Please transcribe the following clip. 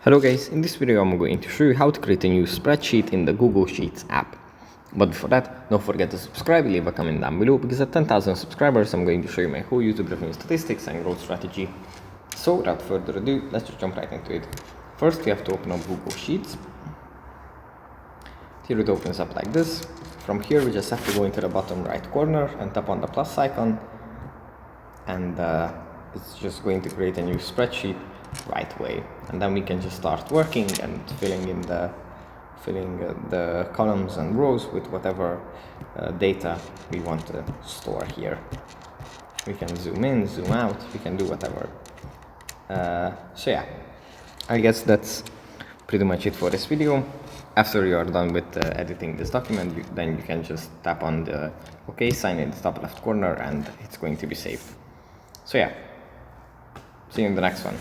Hello guys, in this video I'm going to show you how to create a new spreadsheet in the Google Sheets app. But before that, don't forget to subscribe, leave a comment down below, because at 10,000 subscribers I'm going to show you my whole YouTube revenue statistics and growth strategy. So without further ado, let's just jump right into it. First we have to open up Google Sheets. Here it opens up like this. From here we just have to go into the bottom right corner and tap on the plus icon, and it's just going to create a new spreadsheet right away, and then we can just start working and filling the columns and rows with whatever data we want to store here. We can zoom in, zoom out, we can do whatever. So yeah, I guess that's pretty much it for this video. After you are done with editing this document, then you can just tap on the OK sign in the top left corner and it's going to be saved. So yeah, see you in the next one.